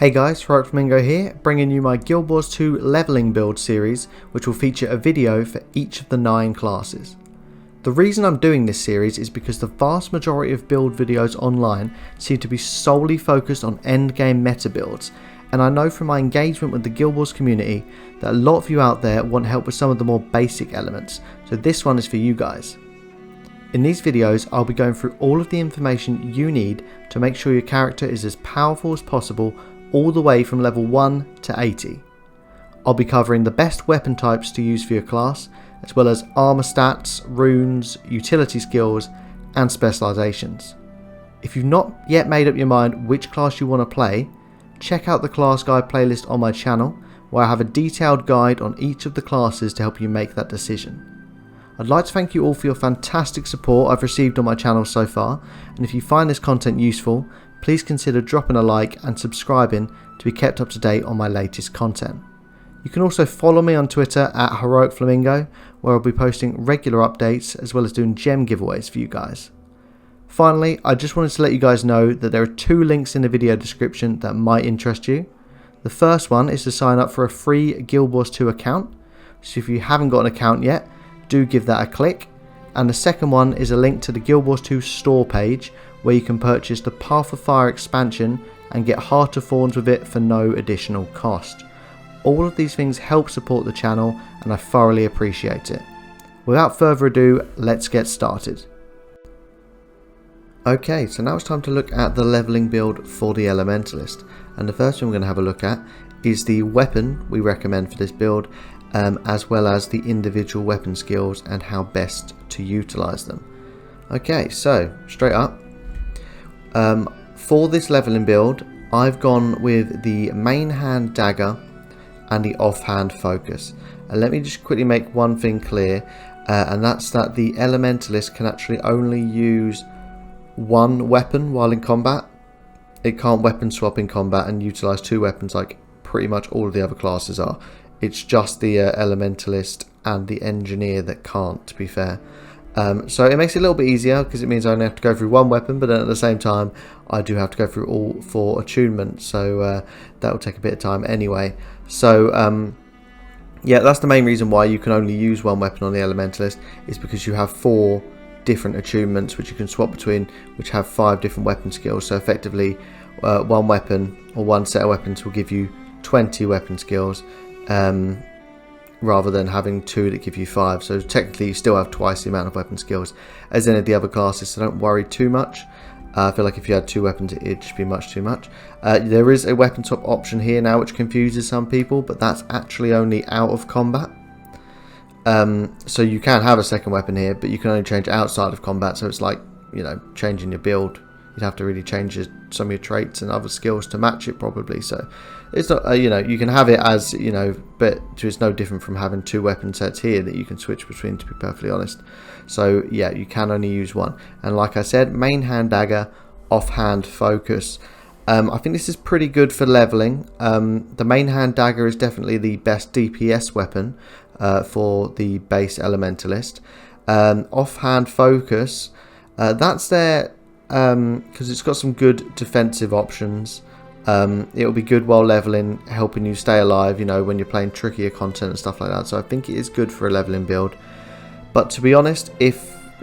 Hey guys, Heroic Flamingo here, bringing you my Guild Wars 2 leveling build series, which will feature a video for each of the 9 classes. The reason I'm doing this series is because the vast majority of build videos online seem to be solely focused on endgame meta builds, and I know from my engagement with the Guild Wars community that a lot of you out there want help with some of the more basic elements, so this one is for you guys. In these videos, I'll be going through all of the information you need to make sure your character is as powerful as possible all the way from level 1 to 80. I'll be covering the best weapon types to use for your class, as well as armor stats, runes, utility skills, and specializations. If you've not yet made up your mind which class you want to play, check out the class guide playlist on my channel, where I have a detailed guide on each of the classes to help you make that decision. I'd like to thank you all for your fantastic support I've received on my channel so far, and if you find this content useful, please consider dropping a like and subscribing to be kept up to date on my latest content. You can also follow me on Twitter at Heroic Flamingo, where I'll be posting regular updates as well as doing gem giveaways for you guys. Finally, I just wanted to let you guys know that there are 2 links in the video description that might interest you. The first one is to sign up for a free Guild Wars 2 account, so if you haven't got an account yet, do give that a click. And the second one is a link to the Guild Wars 2 store page, where you can purchase the Path of Fire expansion and get Heart of Thorns with it for no additional cost. All of these things help support the channel and I thoroughly appreciate it. Without further ado, let's get started. Okay, so now it's time to look at the leveling build for the Elementalist, and the first thing we're going to have a look at is the weapon we recommend for this build, as well as the individual weapon skills and how best to utilize them. Okay, so straight up, for this leveling build, I've gone with the main hand dagger and the offhand focus. And let me just quickly make one thing clear, and that's that the Elementalist can actually only use one weapon while in combat. It can't weapon swap in combat and utilize 2 weapons like pretty much all of the other classes are. It's just the Elementalist and the Engineer that can't, to be fair. So it makes it a little bit easier because it means I only have to go through one weapon, but then at the same time I do have to go through all 4 attunements, so that will take a bit of time anyway. So yeah, that's the main reason why you can only use one weapon on the Elementalist, is because you have 4 different attunements which you can swap between, which have 5 different weapon skills. So effectively one weapon or one set of weapons will give you 20 weapon skills, rather than having 2 that give you 5. So technically you still have twice the amount of weapon skills as any of the other classes, so don't worry too much. I feel like if you had 2 weapons it'd just be much too much. There is a weapon swap option here now which confuses some people, but that's actually only out of combat. So you can have a second weapon here, but you can only change outside of combat, so it's like, you know, changing your build. You'd have to really change some of your traits and other skills to match it probably. So it's not, you know, you can have it as, you know, but it's no different from having 2 weapon sets here that you can switch between, to be perfectly honest. So yeah, you can only use one. And like I said, main hand dagger, offhand focus. I think this is pretty good for leveling. The main hand dagger is definitely the best DPS weapon for the base Elementalist. Offhand focus, that's there because it's got some good defensive options. It'll be good while leveling, helping you stay alive, you know, when you're playing trickier content and stuff like that. So I think it is good for a leveling build. But to be honest,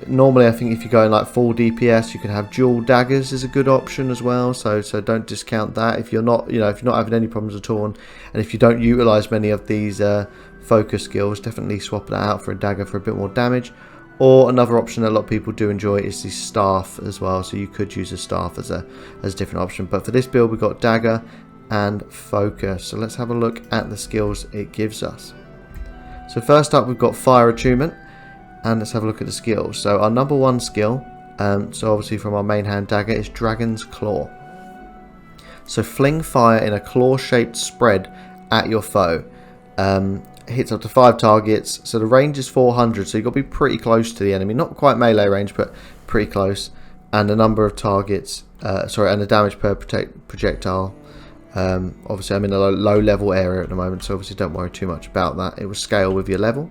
normally I think if you're going like full DPS, you can have dual daggers is a good option as well. So don't discount that if you're not, you know, if you're not having any problems at all, and if you don't utilize many of these focus skills, definitely swap that out for a dagger for a bit more damage. Or another option that a lot of people do enjoy is the staff as well, so you could use a staff as a different option. But for this build we've got dagger and focus, so let's have a look at the skills it gives us. So first up we've got fire attunement, and let's have a look at the skills. So our number 1 skill, so obviously from our main hand dagger, is Dragon's Claw. So fling fire in a claw shaped spread at your foe. Hits up to 5 targets, so the range is 400, so you've got to be pretty close to the enemy, not quite melee range but pretty close, and the number of targets, and the damage per projectile, obviously I'm in a low level area at the moment, so obviously don't worry too much about that. It will scale with your level,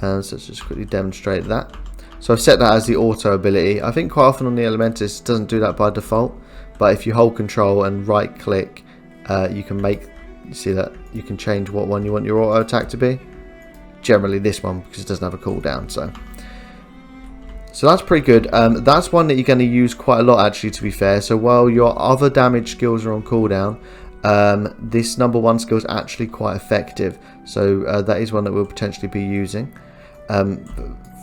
so let's just quickly demonstrate that. So I've set that as the auto ability. I think quite often on the Elementalist it doesn't do that by default, but if you hold control and right click you see that you can change what one you want your auto attack to be. Generally this one, because it doesn't have a cooldown. So that's pretty good. That's one that you're going to use quite a lot, actually, to be fair. So while your other damage skills are on cooldown, this number 1 skill is actually quite effective. So that is one that we'll potentially be using.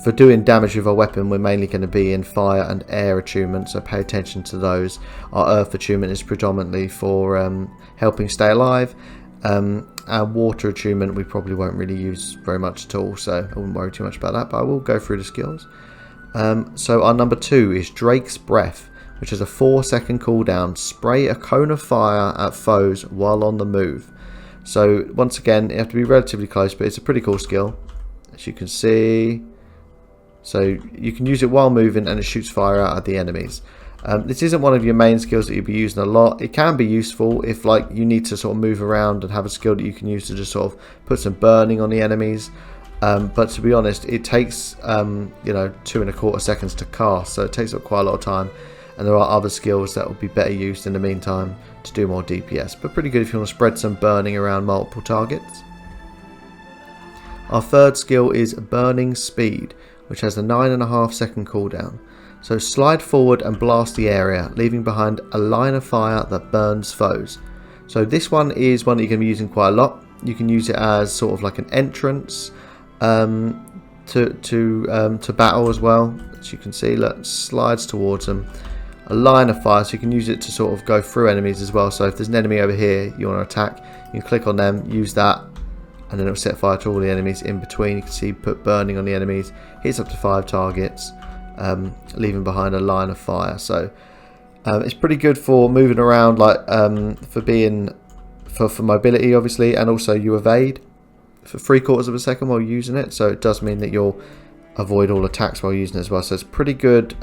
For doing damage with our weapon, we're mainly going to be in fire and air attunement, so pay attention to those. Our earth attunement is predominantly for helping stay alive. Our water attunement we probably won't really use very much at all, so I wouldn't worry too much about that, but I will go through the skills. So our number 2 is Drake's Breath, which has a 4-second cooldown. Spray a cone of fire at foes while on the move. So once again, you have to be relatively close, but it's a pretty cool skill, as you can see. So you can use it while moving, and it shoots fire out at the enemies. This isn't one of your main skills that you'll be using a lot. It can be useful if you need to sort of move around and have a skill that you can use to just sort of put some burning on the enemies. But to be honest, it takes 2¼ seconds to cast, so it takes up quite a lot of time. And there are other skills that will be better used in the meantime to do more DPS. But pretty good if you want to spread some burning around multiple targets. Our third skill is Burning Speed, which has a 9½ second cooldown. So slide forward and blast the area, leaving behind a line of fire that burns foes. So this one is one that you're going to be using quite a lot. You can use it as sort of like an entrance to battle as well. As you can see, look, slides towards them. A line of fire, so you can use it to sort of go through enemies as well. So if there's an enemy over here you want to attack, you can click on them, use that, and then it'll set fire to all the enemies in between. You can see put burning on the enemies, hits up to 5 targets, leaving behind a line of fire. So it's pretty good for moving around, for mobility obviously, and also you evade for 3/4 of a second while using it. So it does mean that you'll avoid all attacks while using it as well. So it's pretty good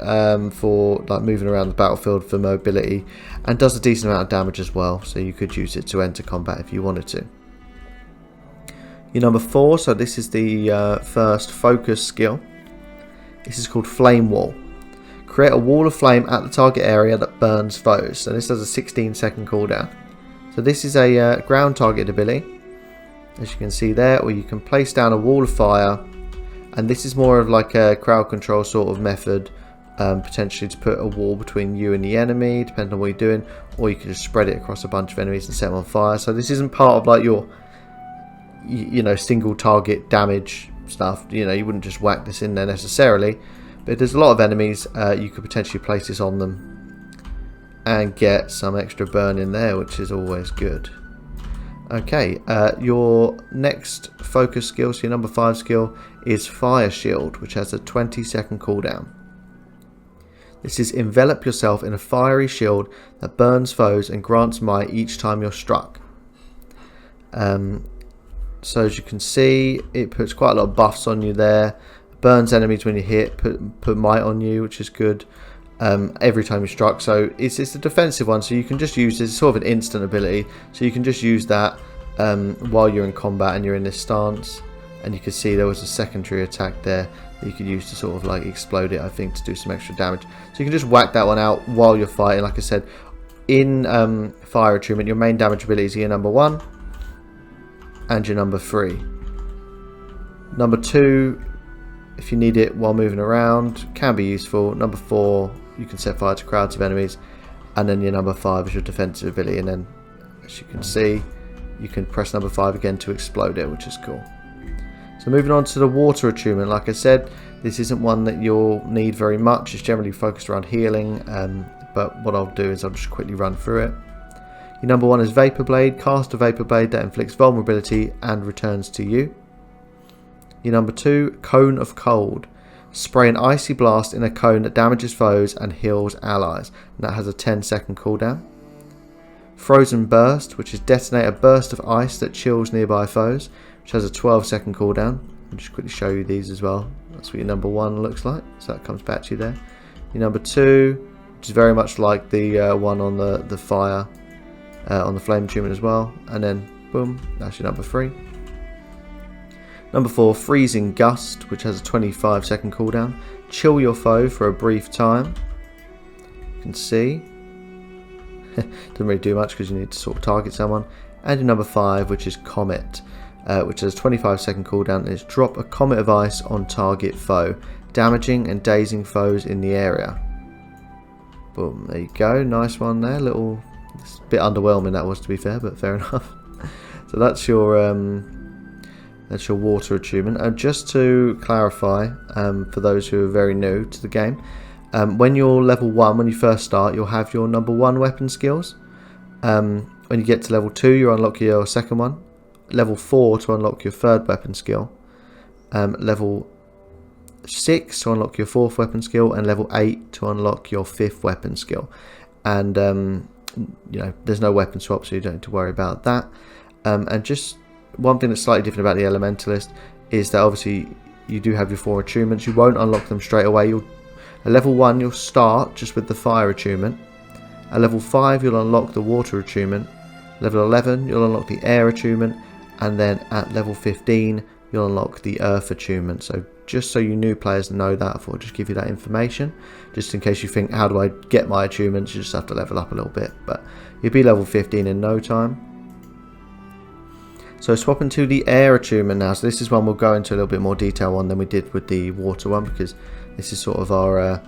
for moving around the battlefield for mobility, and does a decent amount of damage as well. So you could use it to enter combat if you wanted to. Your number 4, so this is the first focus skill. This is called Flame Wall. Create a wall of flame at the target area that burns foes. So this has a 16-second cooldown. So this is a ground target ability, as you can see there, or you can place down a wall of fire. And this is more of like a crowd control sort of method, potentially to put a wall between you and the enemy, depending on what you're doing, or you can just spread it across a bunch of enemies and set them on fire. So this isn't part of like your single target damage stuff. You wouldn't just whack this in there necessarily, but if there's a lot of enemies, you could potentially place this on them and get some extra burn in there, which is always good. Okay, your next focus skill, so your number 5 skill, is Fire Shield, which has a 20-second cooldown. This is envelop yourself in a fiery shield that burns foes and grants might each time you're struck. So as you can see, it puts quite a lot of buffs on you there. Burns enemies when you hit, put might on you, which is good. Every time you're struck. So it's a defensive one, so you can just use this. It's sort of an instant ability, so you can just use that while you're in combat and you're in this stance. And you can see there was a secondary attack there that you could use to sort of like explode it, I think, to do some extra damage. So you can just whack that one out while you're fighting. Like I said, in fire attunement, your main damage abilities are your number 1 and your number 3. Number 2, if you need it while moving around, can be useful. Number 4, you can set fire to crowds of enemies. And then your number 5 is your defensive ability. And then, as you can see, you can press number 5 again to explode it, which is cool. So moving on to the water attunement, like I said, this isn't one that you'll need very much. It's generally focused around healing, but what I'll do is I'll just quickly run through it. Your number 1 is Vapor Blade. Cast a Vapor Blade that inflicts vulnerability and returns to you. Your number 2, Cone of Cold. Spray an icy blast in a cone that damages foes and heals allies. And that has a 10-second cooldown. Frozen Burst, which is detonate a burst of ice that chills nearby foes, which has a 12-second cooldown. I'll just quickly show you these as well. That's what your number 1 looks like. So that comes back to you there. Your number 2, which is very much like the one on the fire, on the flame attunement as well. And then, boom, that's your number 3. Number 4, Freezing Gust, which has a 25-second cooldown. Chill your foe for a brief time. You can see. Doesn't really do much because you need to sort of target someone. And your number 5, which is Comet, which has a 25-second cooldown, and it's drop a comet of ice on target foe, damaging and dazing foes in the area. Boom, there you go, nice one there. It's a bit underwhelming that was, to be fair, but fair enough. So that's your water achievement. And just to clarify, for those who are very new to the game, when you're level 1, when you first start, you'll have your number 1 weapon skills. When you get to level 2, you unlock your second one. Level 4 to unlock your third weapon skill. Level 6 to unlock your 4th weapon skill, and level 8 to unlock your 5th weapon skill. And you know, there's no weapon swap, so you don't have to worry about that. And just one thing that's slightly different about the Elementalist is that obviously you do have your 4 attunements. You won't unlock them straight away. At level 1 you'll start just with the fire attunement. At level 5 you'll unlock the water attunement. Level 11 you'll unlock the air attunement, and then at level 15 you'll unlock the earth attunement. So just so you new players know that, I thought I'd just give you that information, just in case you think, how do I get my attunements? You just have to level up a little bit, but you'll be level 15 in no time. So swapping to the air attunement now. So this is one we'll go into a little bit more detail on than we did with the water one, because this is sort of our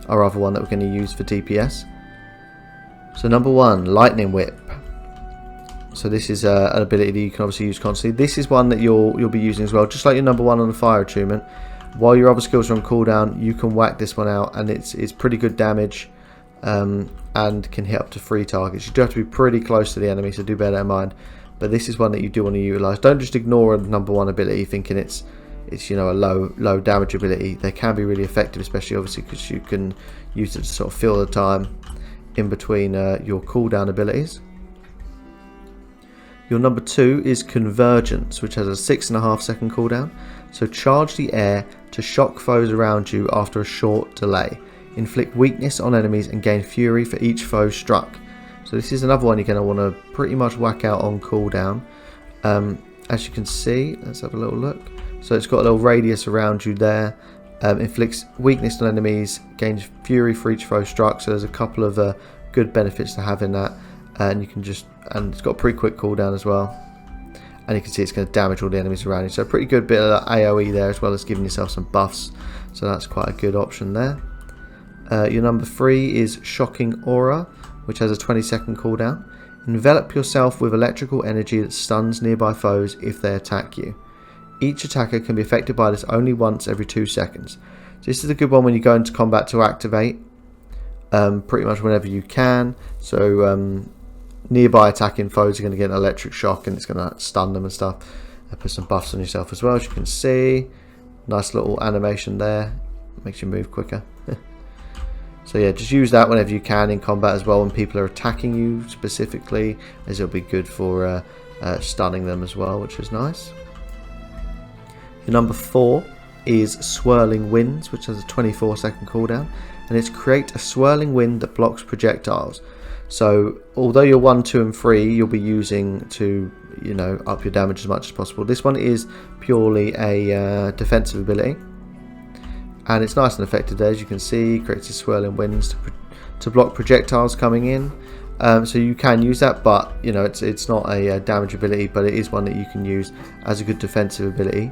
other one that we're going to use for DPS. So number 1, Lightning Whip. So this is an ability that you can obviously use constantly. This is one that you'll be using as well, just like your number 1 on the fire attunement. While your other skills are on cooldown, you can whack this one out, and it's pretty good damage, and can hit up to 3 targets. You do have to be pretty close to the enemy, so do bear that in mind. But this is one that you do want to utilise. Don't just ignore a number 1 ability thinking it's you know, a low damage ability. They can be really effective, especially obviously because you can use it to sort of fill the time in between your cooldown abilities. Your number 2 is Convergence, which has a 6.5-second cooldown. So charge the air to shock foes around you after a short delay. Inflict weakness on enemies and gain fury for each foe struck. So this is another one you're going to want to pretty much whack out on cooldown. As you can see, let's have a little look. So it's got a little radius around you there. Inflicts weakness on enemies, gains fury for each foe struck. So there's a couple of good benefits to having that. And you can and it's got a pretty quick cooldown as well. And you can see it's going to damage all the enemies around you. So a pretty good bit of AoE there, as well as giving yourself some buffs. So that's quite a good option there. Your number 3 is Shocking Aura, which has a 20-second cooldown. Envelop yourself with electrical energy that stuns nearby foes if they attack you. Each attacker can be affected by this only once every 2 seconds. So this is a good one when you go into combat to activate. Pretty much whenever you can. So nearby attacking foes are going to get an electric shock, and it's going to stun them and stuff. Put some buffs on yourself as well, as you can see. Nice little animation there. Makes you move quicker. So yeah, just use that whenever you can in combat as well, when people are attacking you specifically, as it'll be good for stunning them as well, which is nice. Your number 4 is Swirling Winds, which has a 24-second cooldown, and it's create a swirling wind that blocks projectiles. So although you're 1, 2 and 3 you'll be using to, you know, up your damage as much as possible, this one is purely a defensive ability, and it's nice and effective there. As you can see, creates a swirling winds to block projectiles coming in. So you can use that, but you know, it's not a damage ability, but it is one that you can use as a good defensive ability,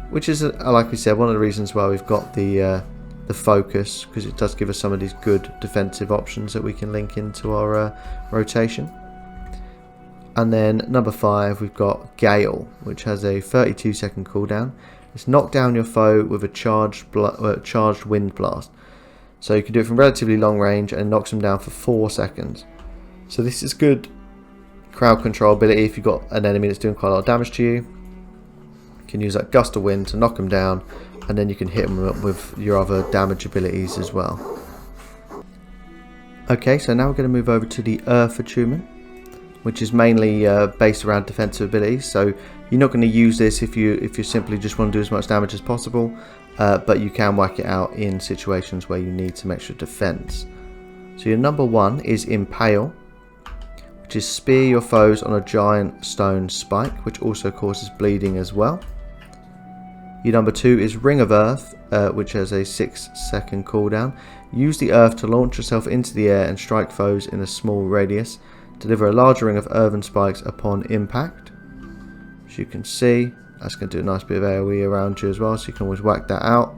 which is, like we said, one of the reasons why we've got the focus, because it does give us some of these good defensive options that we can link into our rotation. And then number 5, we've got Gale, which has a 32-second cooldown. It's knock down your foe with a charged wind blast. So you can do it from relatively long range, and knocks them down for 4 seconds. So this is good crowd control ability if you've got an enemy that's doing quite a lot of damage to you. You can use that gust of wind to knock them down, and then you can hit them with your other damage abilities as well. Okay, so now we're going to move over to the Earth attunement, which is mainly based around defensive abilities. So you're not going to use this if you simply just want to do as much damage as possible, but you can whack it out in situations where you need some extra defense. So your number 1 is Impale, which is spear your foes on a giant stone spike, which also causes bleeding as well. Your number 2 is Ring of Earth, which has a 6-second cooldown. Use the earth to launch yourself into the air and strike foes in a small radius. Deliver a large ring of earthen spikes upon impact. As you can see, that's going to do a nice bit of AoE around you as well, so you can always whack that out.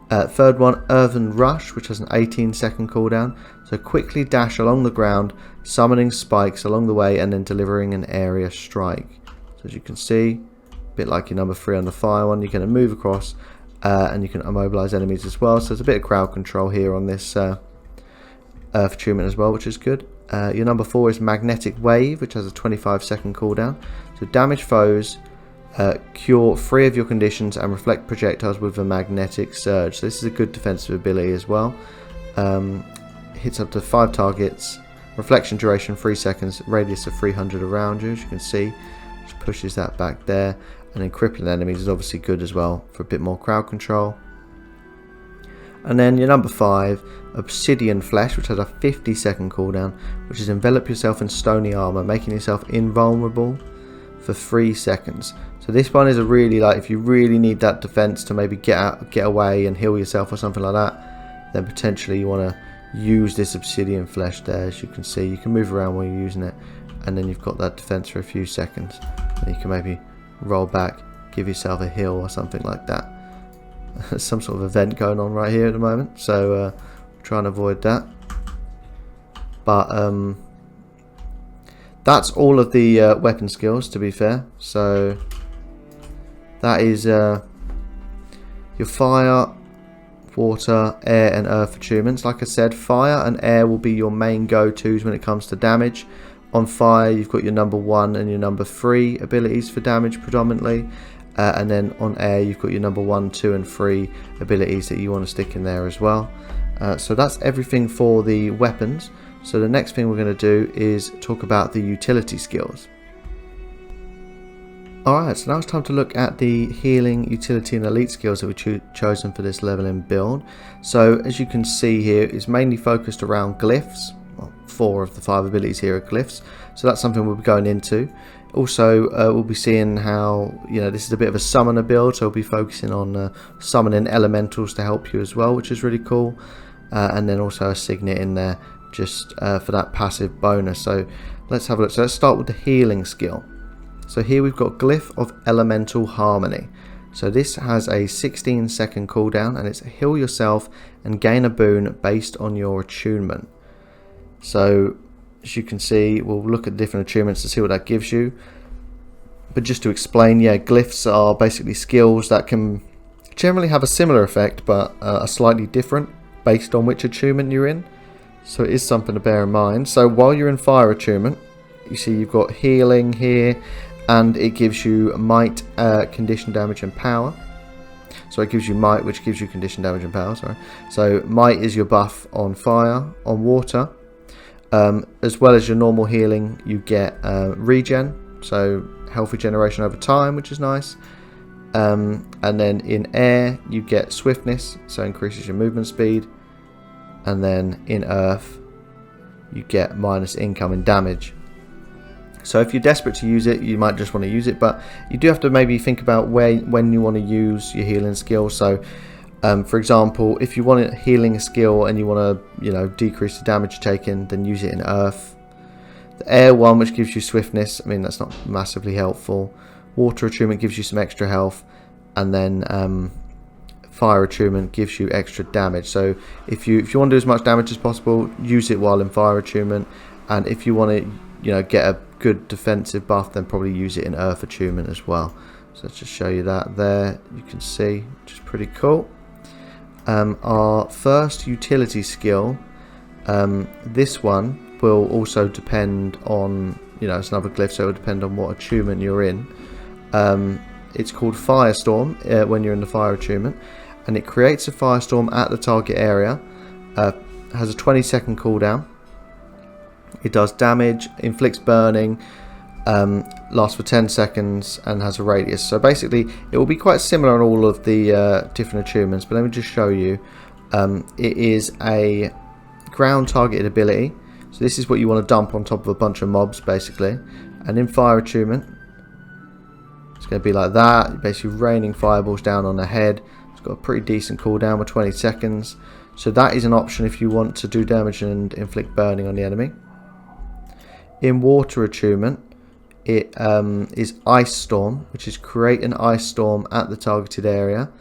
Third one, Earthen Rush, which has an 18-second cooldown. So quickly dash along the ground, summoning spikes along the way and then delivering an area strike. So as you can see, a bit like your number 3 on the fire one, you're going to move across and you can immobilize enemies as well. So there's a bit of crowd control here on this Earth Attunement as well, which is good. Your number 4 is Magnetic Wave, which has a 25-second cooldown. So damage foes, cure 3 of your conditions and reflect projectiles with a magnetic surge. So this is a good defensive ability as well. Hits up to 5 targets, reflection duration 3 seconds, radius of 300 around you, as you can see. Just pushes that back there. And then crippling enemies is obviously good as well for a bit more crowd control. And then your number 5, Obsidian Flesh, which has a 50-second cooldown, which is envelop yourself in stony armor, making yourself invulnerable for 3 seconds. So this one is a really, like, if you really need that defense to maybe get away and heal yourself or something like that, then potentially you want to use this Obsidian Flesh there. As you can see, you can move around while you're using it, and then you've got that defense for a few seconds. And you can maybe roll back, give yourself a heal or something like that. There's some sort of event going on right here at the moment, so try and avoid that. But that's all of the weapon skills, to be fair. So that is your fire, water, air and earth attunements. Like I said, fire and air will be your main go-tos when it comes to damage. On fire, you've got your number 1 and your number 3 abilities for damage predominantly. And then on air, you've got your number 1, 2 and 3 abilities that you want to stick in there as well. So that's everything for the weapons. So the next thing we're going to do is talk about the utility skills. Alright, so now it's time to look at the healing, utility and elite skills that we've chosen for this leveling build. So as you can see here, it's mainly focused around glyphs. Well, 4 of the 5 abilities here are glyphs, so that's something we'll be going into. Also, we'll be seeing how, this is a bit of a summoner build, so we'll be focusing on summoning elementals to help you as well, which is really cool. And then also a signet in there just for that passive bonus. So let's have a look. So let's start with the healing skill. So here we've got Glyph of Elemental Harmony. So this has a 16-second cooldown, and it's heal yourself and gain a boon based on your attunement. So as you can see, we'll look at different attunements to see what that gives you. But just to explain, yeah, glyphs are basically skills that can generally have a similar effect, but are slightly different based on which attunement you're in. So it is something to bear in mind. So while you're in fire attunement, you see you've got healing here, and it gives you might, condition damage and power. So it gives you might, which gives you condition damage and power, sorry. So might is your buff on fire. On water, as well as your normal healing, you get regen, so health regeneration over time, which is nice. And then in air, you get swiftness, so increases your movement speed. And then in earth, you get minus incoming damage. So if you're desperate to use it, you might just want to use it, but you do have to maybe think about when you want to use your healing skill. So for example, if you want a healing skill and you want to decrease the damage taken, then use it in earth. The air one, which gives you swiftness, I mean, that's not massively helpful. Water attunement gives you some extra health, and then fire attunement gives you extra damage. So if you want to do as much damage as possible, use it while in fire attunement, and if you want to get a good defensive buff, then probably use it in earth attunement as well. So let's just show you that there. You can see, which is pretty cool. Our first utility skill, this one will also depend on, it's another glyph, so it will depend on what attunement you're in. It's called Firestorm when you're in the fire attunement, and it creates a firestorm at the target area. Has a 20-second cooldown. It does damage, inflicts burning, lasts for 10 seconds, and has a radius. So basically, it will be quite similar on all of the different attunements, but let me just show you. It is a ground targeted ability. So this is what you want to dump on top of a bunch of mobs, basically. And in fire attunement, it's going to be like that. You're basically raining fireballs down on the head. It's got a pretty decent cooldown with 20 seconds. So that is an option if you want to do damage and inflict burning on the enemy. In water attunement, it is Ice Storm, which is create an ice storm at the targeted area.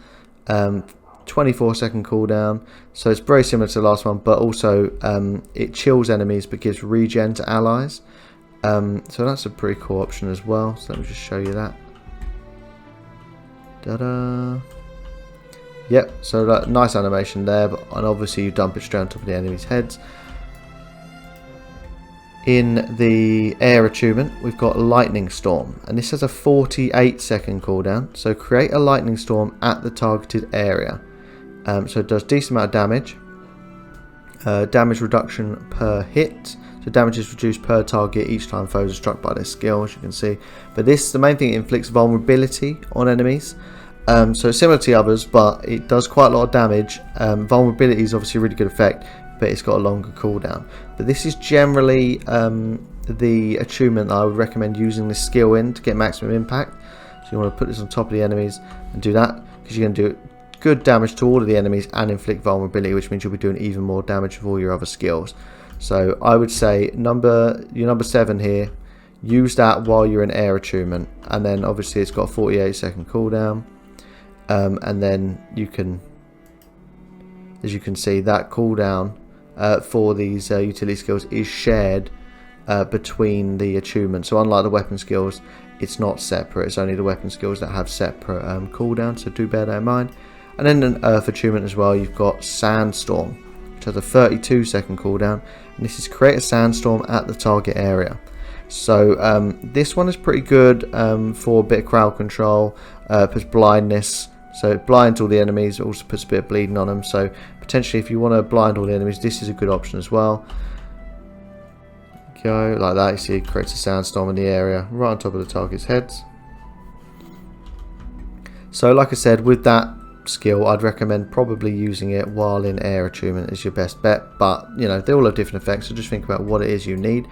24-second cooldown, so it's very similar to the last one, but also it chills enemies but gives regen to allies. So that's a pretty cool option as well. So let me just show you that. Yep, so that nice animation there, and obviously you dump it straight on top of the enemy's heads. In the air attunement, we've got Lightning Storm, and this has a 48-second cooldown. So create a lightning storm at the targeted area. So it does decent amount of damage. Damage reduction per hit. So damage is reduced per target each time foes are struck by this skill, as you can see. But the main thing, it inflicts vulnerability on enemies. So it's similar to the others, but it does quite a lot of damage. Vulnerability is obviously a really good effect, but it's got a longer cooldown. But this is generally the attunement that I would recommend using this skill in to get maximum impact. So you want to put this on top of the enemies and do that, because you're going to do good damage to all of the enemies and inflict vulnerability, which means you'll be doing even more damage with all your other skills. So I would say your number 7 here, use that while you're in air attunement, and then obviously it's got a 48-second cooldown, and then you can, as you can see, that cooldown for these utility skills is shared between the attunement. So unlike the weapon skills, it's not separate. It's only the weapon skills that have separate cooldown, so do bear that in mind. And then an Earth attunement as well, you've got Sandstorm, which has a 32-second cooldown, and this is create a sandstorm at the target area. So this one is pretty good for a bit of crowd control, puts blindness, so it blinds all the enemies. It also puts a bit of bleeding on them, so potentially if you want to blind all the enemies, this is a good option as well. Go like that, you see it creates a sandstorm in the area right on top of the target's heads. So like I said, with that skill, I'd recommend probably using it while in air attunement is your best bet, but you know, they all have different effects, so just think about what it is you need.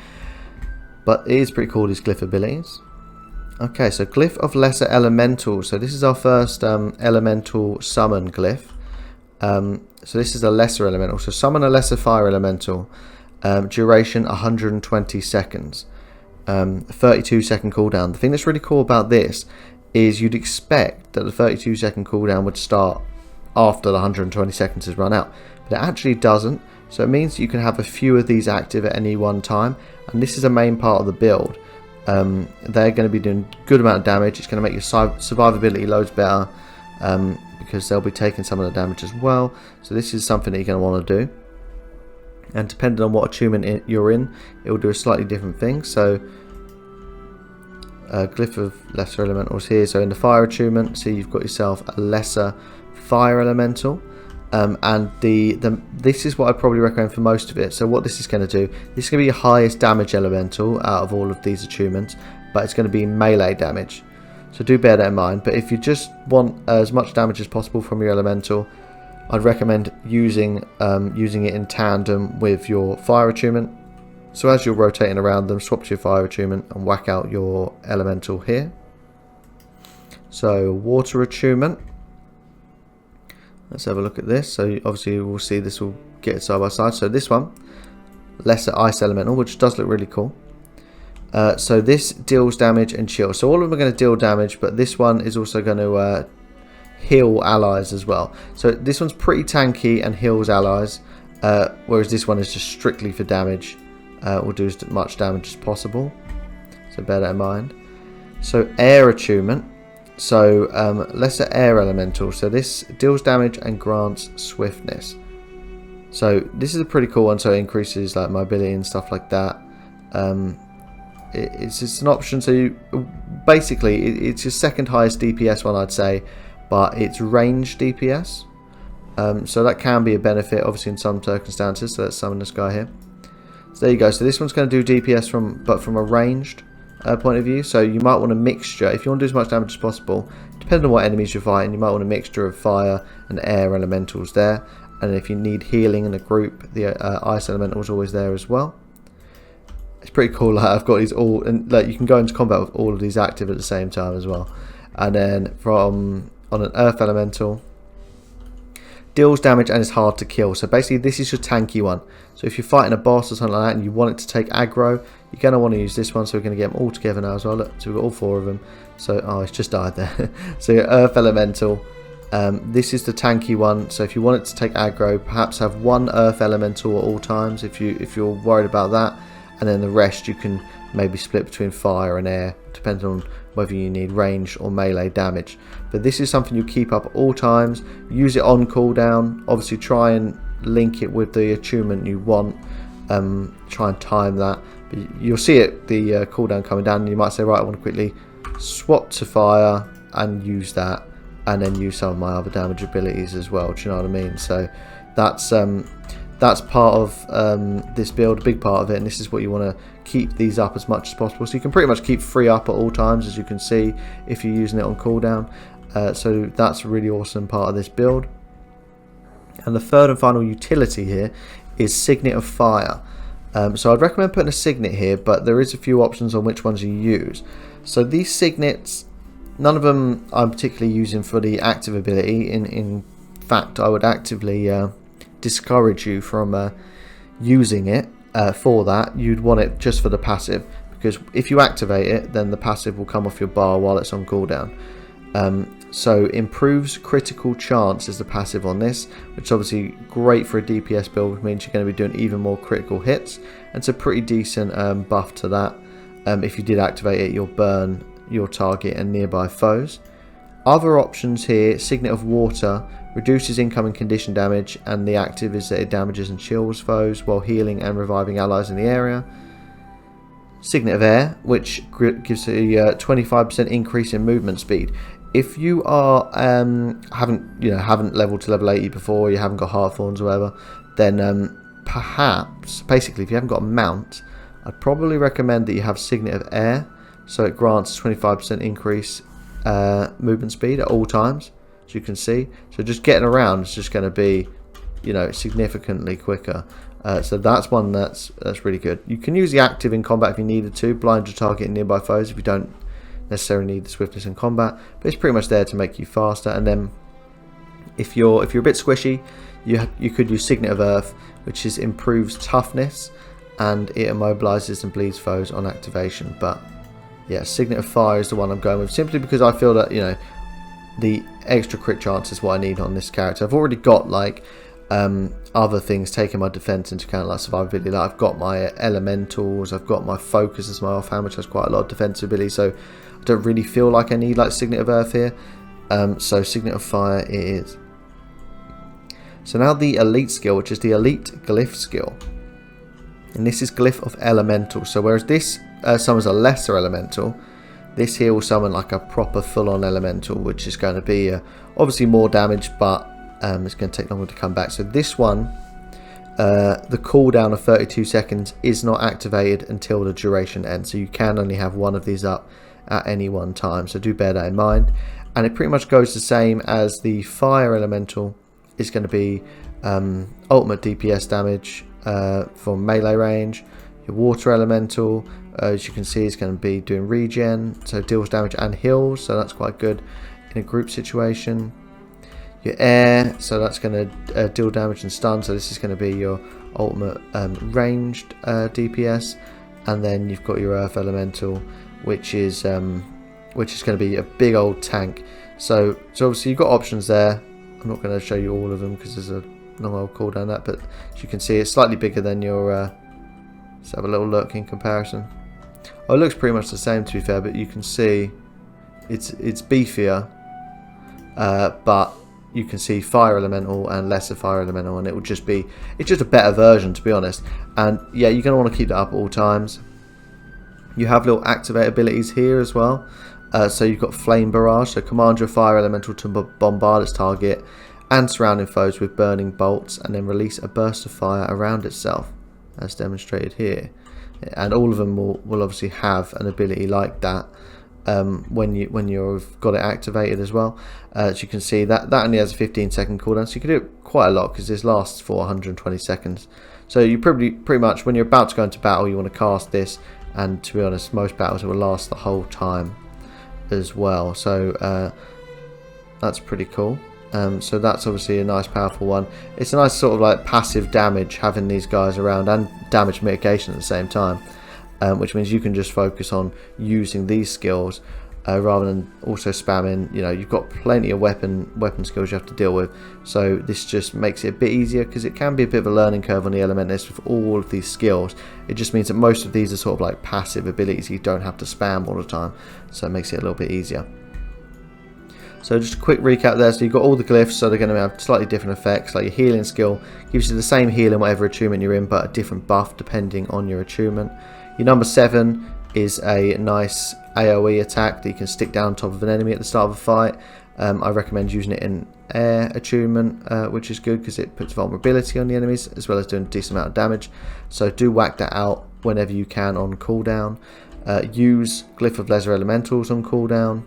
But it is pretty cool, these glyph abilities. Okay, so Glyph of Lesser Elemental. So this is our first elemental summon glyph. So this is a lesser elemental. So summon a lesser fire elemental. Duration 120 seconds. 32-second cooldown. The thing that's really cool about this is you'd expect that the 32-second cooldown would start after the 120 seconds has run out. But it actually doesn't. So it means you can have a few of these active at any one time. And this is a main part of the build. They're going to be doing a good amount of damage. It's going to make your survivability loads better, because they'll be taking some of the damage as well. So this is something that you're going to want to do. And depending on what attunement you're in, it will do a slightly different thing. So Glyph of Lesser Elementals here. So in the fire attunement, see you've got yourself a lesser fire elemental. And this is what I probably recommend for most of it. So what this is going to do, this is going to be your highest damage elemental out of all of these attunements, but it's going to be melee damage. So do bear that in mind. But if you just want as much damage as possible from your elemental, I'd recommend using it in tandem with your fire attunement. So as you're rotating around them, swap to your fire attunement and whack out your elemental here. So water attunement. Let's have a look at this. So obviously we'll see this will get it side by side. So this one, lesser ice elemental, which does look really cool. So this deals damage and chill. So all of them are going to deal damage, but this one is also going to heal allies as well. So this one's pretty tanky and heals allies, whereas this one is just strictly for damage. Will do as much damage as possible. So bear that in mind. So air attunement. So lesser air elemental. So this deals damage and grants swiftness. So this is a pretty cool one. So it increases like mobility and stuff like that. It's just an option. So you basically it's your second highest DPS one, I'd say, but it's range DPS. So that can be a benefit, obviously, in some circumstances. So let's summon this guy here. So there you go. So this one's going to do DPS from a ranged point of view. So you might want a mixture. If you want to do as much damage as possible, depending on what enemies you're fighting, you might want a mixture of fire and air elementals there. And if you need healing in a group, the ice elemental is always there as well. It's pretty cool. Like, I've got these all, and like you can go into combat with all of these active at the same time as well. and then on an Earth Elemental, deals damage and is hard to kill. So basically this is your tanky one. So if you're fighting a boss or something like that and you want it to take aggro, you're going to want to use this one. So we're going to get them all together now as well. Look, so we've got all 4 of them. So, oh, it's just died there. So your Earth Elemental, this is the tanky one. So if you want it to take aggro, perhaps have 1 Earth Elemental at all times if you're worried about that. And then the rest you can maybe split between fire and air, depending on whether you need range or melee damage. But this is something you keep up at all times. Use it on cooldown. Obviously try and link it with the attunement you want. Try and time that. But you'll see it, the cooldown coming down, and you might say, right, I want to quickly swap to fire and use that, and then use some of my other damage abilities as well. Do you know what I mean? So that's part of this build, a big part of it, and this is what you want to keep these up as much as possible. So you can pretty much keep 3 up at all times, as you can see, if you're using it on cooldown. So that's a really awesome part of this build. And the third and final utility here is Signet of Fire. So I'd recommend putting a Signet here, but there is a few options on which ones you use. So these Signets, none of them I'm particularly using for the active ability. In fact, I would actively discourage you from using it for that. You'd want it just for the passive, because if you activate it, then the passive will come off your bar while it's on cooldown. So improves critical chance is the passive on this, which is obviously great for a DPS build, which means you're going to be doing even more critical hits, and it's a pretty decent buff to that. If you did activate it, you'll burn your target and nearby foes. Other options here: Signet of Water reduces incoming condition damage, and the active is that it damages and chills foes while healing and reviving allies in the area. Signet of Air, which gives a 25% increase in movement speed. If you are haven't leveled to level 80 before, you haven't got Heartthorns or whatever, then perhaps, basically, if you haven't got a mount, I'd probably recommend that you have Signet of Air, so it grants 25% increase movement speed at all times, as you can see. So just getting around is just going to be, significantly quicker. So that's one that's really good. You can use the active in combat if you needed to, blind your target and nearby foes if you don't necessarily need the swiftness in combat, but it's pretty much there to make you faster. And then if you're a bit squishy, you could use Signet of Earth, which improves toughness, and it immobilizes and bleeds foes on activation. But yeah, Signet of Fire is the one I'm going with, simply because I feel that the extra crit chance is what I need on this character. I've already got other things taking my defense into account, like survivability. Like I've got my elementals, I've got my focus as my offhand, which has quite a lot of defensibility, so I don't really feel like I need Signet of Earth here. So Signet of Fire it is. So now the elite skill, which is the elite glyph skill, and this is Glyph of Elemental. So whereas this summons a lesser elemental, this here will summon like a proper full-on elemental, which is going to be obviously more damage, but it's going to take longer to come back. So this one, the cooldown of 32 seconds is not activated until the duration ends. So you can only have one of these up at any one time. So do bear that in mind. And it pretty much goes the same as the fire elemental. Is going to be ultimate DPS damage from melee range. Your water elemental, as you can see, is going to be doing regen, so deals damage and heals, so that's quite good in a group situation. Your air, so that's going to deal damage and stun, so this is going to be your ultimate ranged DPS. And then you've got your earth elemental, which is going to be a big old tank. So obviously you've got options there. I'm not going to show you all of them because there's a long old cooldown that, but as you can see, it's slightly bigger than your let's have a little look in comparison. Oh, it looks pretty much the same, to be fair, but you can see it's beefier, but you can see fire elemental and lesser fire elemental, and it will just be, it's just a better version, to be honest. And yeah, you're going to want to keep that up at all times. You have little activate abilities here as well. So you've got Flame Barrage, so command your fire elemental to bombard its target and surrounding foes with burning bolts, and then release a burst of fire around itself, as demonstrated here. And all of them will obviously have an ability like that when you've got it activated as well. As you can see, that only has a 15-second cooldown, so you can do it quite a lot because this lasts for 120 seconds. So you pretty much, when you're about to go into battle, you want to cast this, and to be honest, most battles will last the whole time. as well. So that's pretty cool. So that's obviously a nice powerful one. It's a nice sort of like passive damage having these guys around, and damage mitigation at the same time, which means you can just focus on using these skills rather than also spamming. You know, you've got plenty of weapon skills you have to deal with, so this just makes it a bit easier, because it can be a bit of a learning curve on the Elementalist with all of these skills. It just means that most of these are sort of like passive abilities you don't have to spam all the time, so it makes it a little bit easier. So just a quick recap there. So you've got all the glyphs, so they're going to have slightly different effects. Like your healing skill gives you the same healing whatever attunement you're in, but a different buff depending on your attunement. Your number 7 is a nice AoE attack that you can stick down on top of an enemy at the start of a fight. I recommend using it in air attunement, which is good because it puts vulnerability on the enemies as well as doing a decent amount of damage. So do whack that out whenever you can on cooldown. Use Glyph of Lesser Elementals on cooldown,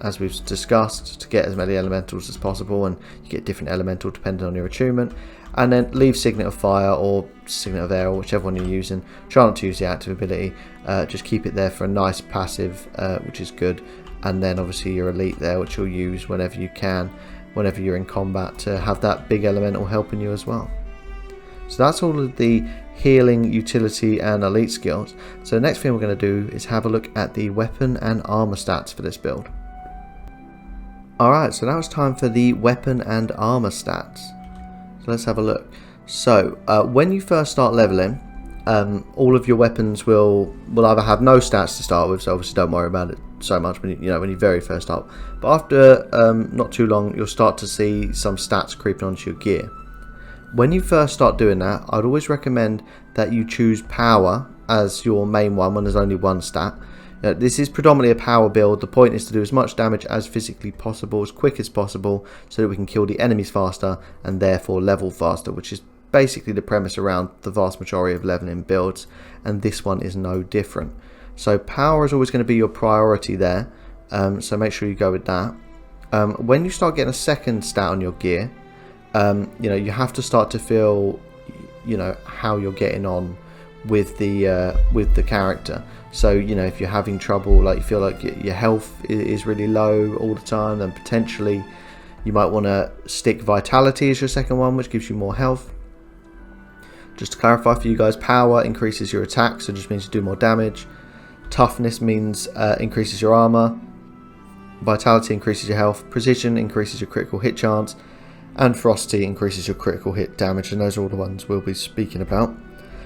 as we've discussed, to get as many elementals as possible, and you get different elemental depending on your attunement. And then leave Signet of Fire or Signet of Air, or whichever one you're using. Try not to use the active ability, just keep it there for a nice passive, which is good. And then obviously your elite there, which you'll use whenever you can, whenever you're in combat, to have that big elemental helping you as well. So that's all of the healing, utility and elite skills. So the next thing we're going to do is have a look at the weapon and armor stats for this build. Alright, so now it's time for the weapon and armor stats. So let's have a look. So when you first start leveling, all of your weapons will either have no stats to start with, so obviously don't worry about it so much when you very first start. But after not too long, you'll start to see some stats creeping onto your gear. When you first start doing that, I'd always recommend that you choose power as your main one when there's only one stat. This is predominantly a power build. The point is to do as much damage as physically possible, as quick as possible, so that we can kill the enemies faster and therefore level faster, which is basically the premise around the vast majority of leveling builds, and this one is no different. So power is always going to be your priority there, so make sure you go with that. When you start getting a second stat on your gear, you have to start to feel how you're getting on with the character. So if you're having trouble, like you feel like your health is really low all the time, then potentially you might want to stick vitality as your second one, which gives you more health. Just to clarify for you guys, power increases your attack, so it just means you do more damage. Toughness means increases your armor. Vitality increases your health. Precision increases your critical hit chance, and ferocity increases your critical hit damage, and those are all the ones we'll be speaking about.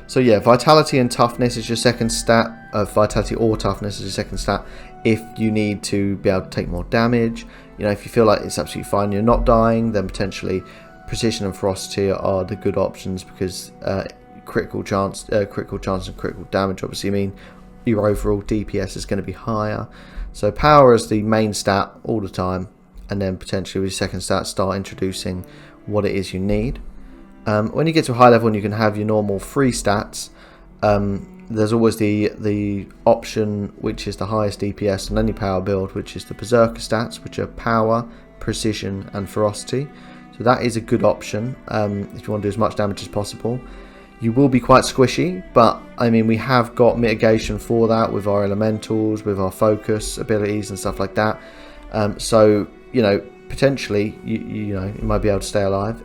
So yeah, vitality and toughness is your second stat. Vitality or toughness is your second stat if you need to be able to take more damage. If you feel like it's absolutely fine, you're not dying, then potentially precision and ferocity are the good options, because critical chance and critical damage obviously mean your overall DPS is going to be higher. So power is the main stat all the time, and then potentially with your second stat start introducing what it is you need. When you get to a high level and you can have your normal free stats, there's always the option which is the highest DPS on any power build, which is the Berserker stats, which are power, precision and ferocity. So that is a good option if you want to do as much damage as possible. You will be quite squishy, but I mean we have got mitigation for that with our elementals, with our focus abilities and stuff like that. So potentially you might be able to stay alive.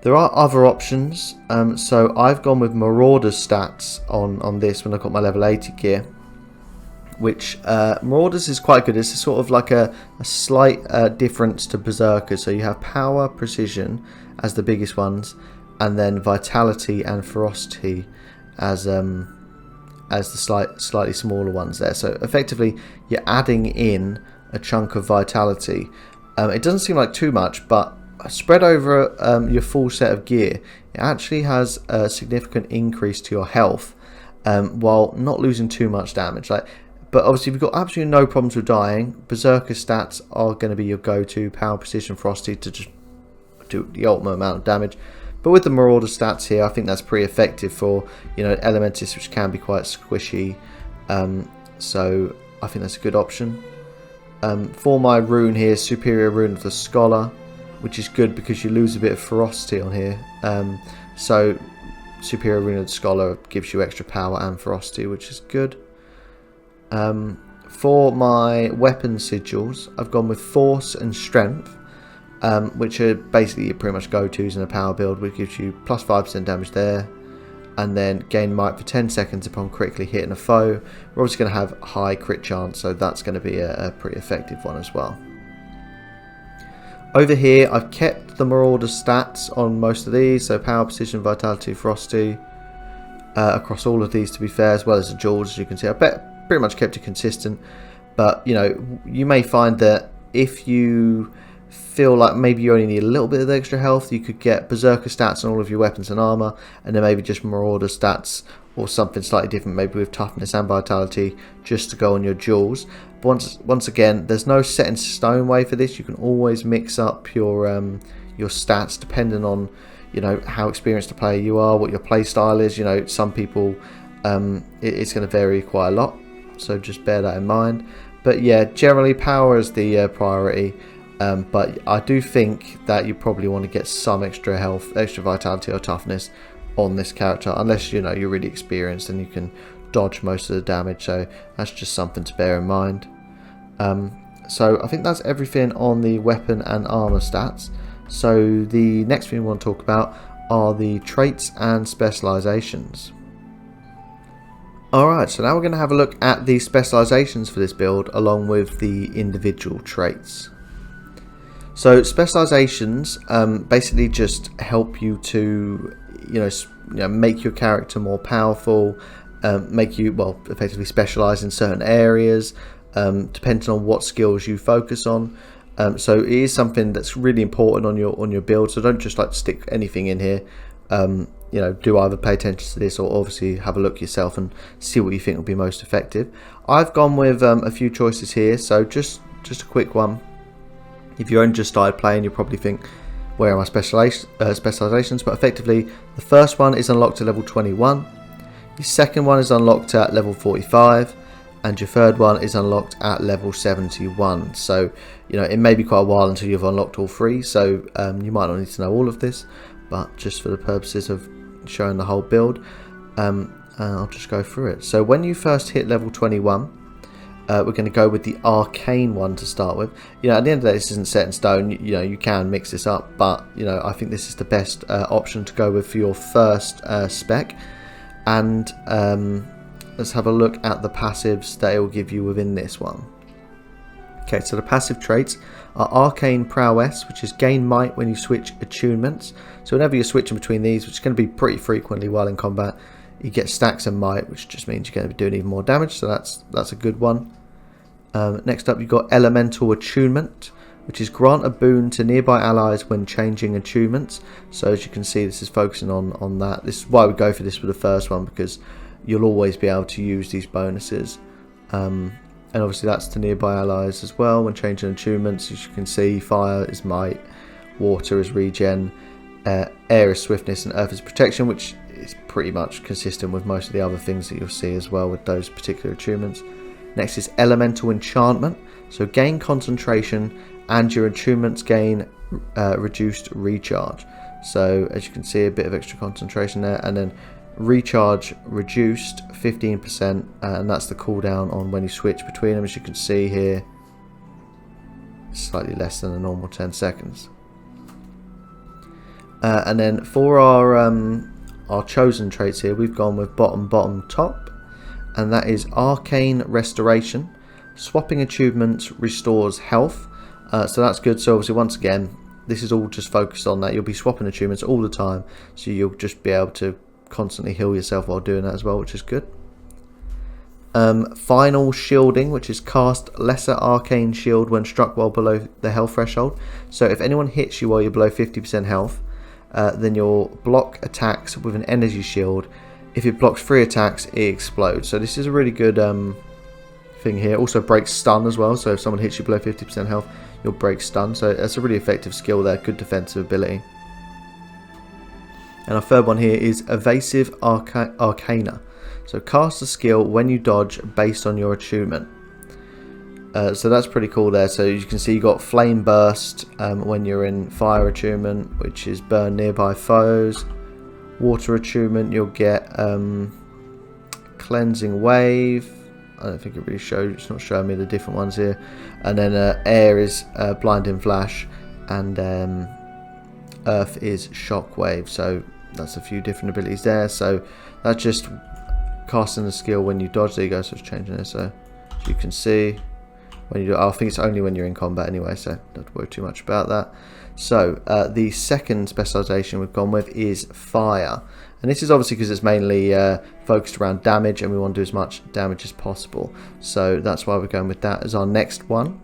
There are other options, so I've gone with Marauder's stats on this when I got my level 80 gear, which Marauder's is quite good. It's sort of like a slight difference to Berserker. So you have power, precision as the biggest ones, and then vitality and ferocity as the slightly smaller ones there. So effectively you're adding in a chunk of vitality. It doesn't seem like too much, but spread over your full set of gear, it actually has a significant increase to your health, while not losing too much damage. But obviously if you've got absolutely no problems with dying, Berserker stats are going to be your go-to. Power, precision, ferocity to just do the ultimate amount of damage. But with the Marauder stats here, I think that's pretty effective for Elementalists, which can be quite squishy. So I think that's a good option. For my rune here, Superior Rune of the Scholar, which is good because you lose a bit of ferocity on here. So Superior Rune of the Scholar gives you extra power and ferocity, which is good. for my weapon sigils, I've gone with Force and Strength, which are basically your pretty much go-tos in a power build, which gives you plus 5% damage there, and then gain might for 10 seconds upon critically hitting a foe. We're obviously going to have high crit chance, so that's going to be a pretty effective one as well. Over here, I've kept the Marauder stats on most of these, so Power, Precision, Vitality, Frosty, across all of these to be fair, as well as the jewels, as you can see. I pretty much kept it consistent, but you know, you may find that if you feel like maybe you only need a little bit of extra health, you could get Berserker stats on all of your weapons and armor, and then maybe just Marauder stats or something slightly different, maybe with Toughness and Vitality, just to go on your jewels. But once again, there's no set in stone way for this. You can always mix up your stats depending on, you know, how experienced a player you are, what your play style is. You know, some people it's going to vary quite a lot, so just bear that in mind. But yeah, generally power is the priority. But I do think that you probably want to get some extra health, extra vitality or toughness on this character, unless you know you're really experienced and you can dodge most of the damage. So that's just something to bear in mind. So I think that's everything on the weapon and armor stats. So the next thing we want to talk about are the traits and specializations. Alright, so now we're going to have a look at the specializations for this build along with the individual traits. So specializations basically just help you to, you know, make your character more powerful, make you, well, effectively specialize in certain areas, depending on what skills you focus on. So it is something that's really important on your build. So don't just like stick anything in here. You know, do either pay attention to this or obviously have a look yourself and see what you think will be most effective. I've gone with a few choices here. So just a quick one. If you only just started playing, you'll probably think, where are my specializations? But effectively, the first one is unlocked at level 21. Your second one is unlocked at level 45. And your third one is unlocked at level 71. So, you know, it may be quite a while until you've unlocked all three. So you might not need to know all of this. But just for the purposes of showing the whole build, I'll just go through it. So when you first hit level 21, we're going to go with the arcane one to start with. You know, at the end of the day, this isn't set in stone. You know, you can mix this up, but you know, I think this is the best option to go with for your first spec. And let's have a look at the passives that it will give you within this one. Okay, so the passive traits are Arcane Prowess, which is gain might when you switch attunements. So whenever you're switching between these, which is going to be pretty frequently while in combat, you get stacks of might, which just means you're going to be doing even more damage. So that's a good one. Next up, you've got Elemental Attunement, which is grant a boon to nearby allies when changing attunements. So as you can see, this is focusing on that. This is why we go for this with the first one, because you'll always be able to use these bonuses. And obviously that's to nearby allies as well when changing attunements. As you can see, fire is might, water is regen, air is swiftness, and earth is protection, which is pretty much consistent with most of the other things that you'll see as well with those particular attunements. Next is Elemental Enchantment. So gain concentration and your attunements gain reduced recharge. So as you can see, a bit of extra concentration there, and then recharge reduced 15%, and that's the cooldown on when you switch between them. As you can see here, slightly less than a normal 10 seconds. And then for our chosen traits here, we've gone with bottom top, and that is Arcane Restoration. Swapping achievements restores health, so that's good. So obviously, once again, this is all just focused on that. You'll be swapping achievements all the time, so you'll just be able to constantly heal yourself while doing that as well, which is good. Final Shielding, which is cast lesser arcane shield when struck while below the health threshold. So if anyone hits you while you're below 50% health, then you'll block attacks with an energy shield. If it blocks 3 attacks, it explodes. So this is a really good thing here. Also breaks stun as well. So if someone hits you below 50% health, you'll break stun. So that's a really effective skill there. Good defensive ability. And our third one here is Evasive Arcana. So cast a skill when you dodge based on your attunement. So that's pretty cool there. So you can see you got Flame Burst when you're in Fire attunement, which is burn nearby foes. Water attunement, you'll get Cleansing Wave. I don't think it really shows. It's not showing me the different ones here. And then air is blinding flash, and earth is shockwave. So that's a few different abilities there. So that's just casting the skill when you dodge. There you go. So it's changing it. So as you can see, when you do, I think it's only when you're in combat anyway. So don't worry too much about that. So the second specialization we've gone with is fire. And this is obviously because it's mainly focused around damage, and we want to do as much damage as possible. So that's why we're going with that as our next one.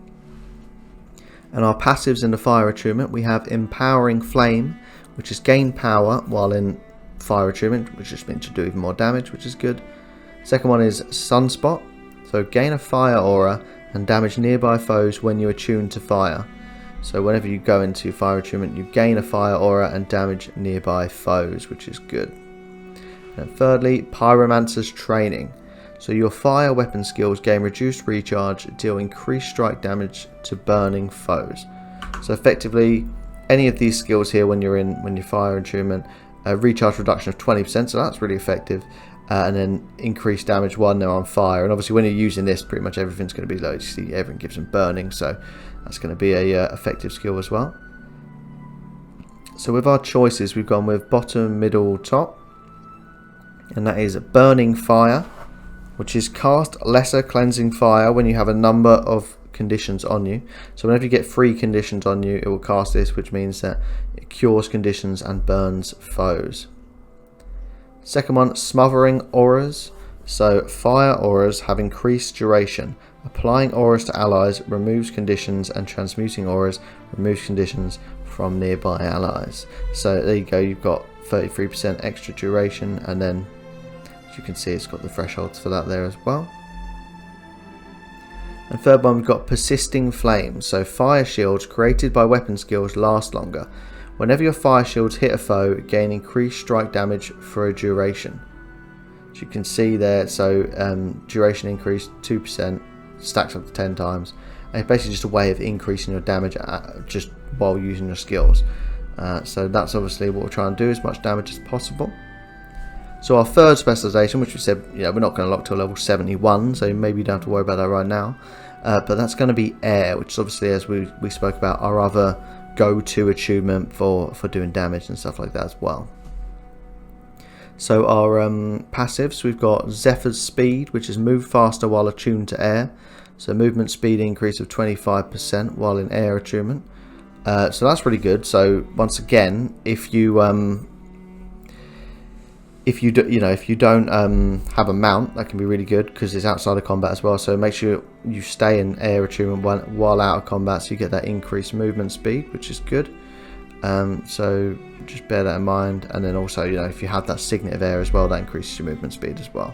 And our passives in the fire attunement, we have Empowering Flame, which is gain power while in fire attunement, which just means to do even more damage, which is good. Second one is Sunspot, so gain a fire aura and damage nearby foes when you attune to fire. So whenever you go into fire attunement, you gain a fire aura and damage nearby foes, which is good. And thirdly, Pyromancer's Training. So your fire weapon skills gain reduced recharge, deal increased strike damage to burning foes. So effectively, any of these skills here when you're fire attunement, recharge reduction of 20%, so that's really effective. And then increased damage while they're on fire. And obviously when you're using this, pretty much everything's going to be low. You see everything gives them burning, so that's going to be a effective skill as well. So with our choices, we've gone with bottom, middle, top. And that is Burning Fire, which is cast lesser cleansing fire when you have a number of conditions on you. So whenever you get 3 conditions on you, it will cast this, which means that it cures conditions and burns foes. Second one, Smothering Auras. So fire auras have increased duration. Applying auras to allies removes conditions, and transmuting auras removes conditions from nearby allies. So there you go, you've got 33% extra duration, and then as you can see it's got the thresholds for that there as well. And third one, we've got Persisting Flame. So fire shields created by weapon skills last longer. Whenever your fire shields hit a foe, gain increased strike damage for a duration. As you can see there, so duration increased 2%, stacks up to 10 times. And it's basically just a way of increasing your damage just while using your skills. So that's obviously what we're trying to do, as much damage as possible. So our third specialization, which we said, we're not going to lock to level 71, so maybe you don't have to worry about that right now. But that's going to be air, which is obviously, as we spoke about, our other go-to attunement for doing damage and stuff like that as well. So our passives, we've got Zephyr's Speed, which is move faster while attuned to air. So movement speed increase of 25% while in air attunement. So that's really good. So once again, if you don't have a mount, that can be really good because it's outside of combat as well. So make sure you stay in air attunement while out of combat, so you get that increased movement speed, which is good. So just bear that in mind. And then also, if you have that signet of air as well, that increases your movement speed as well.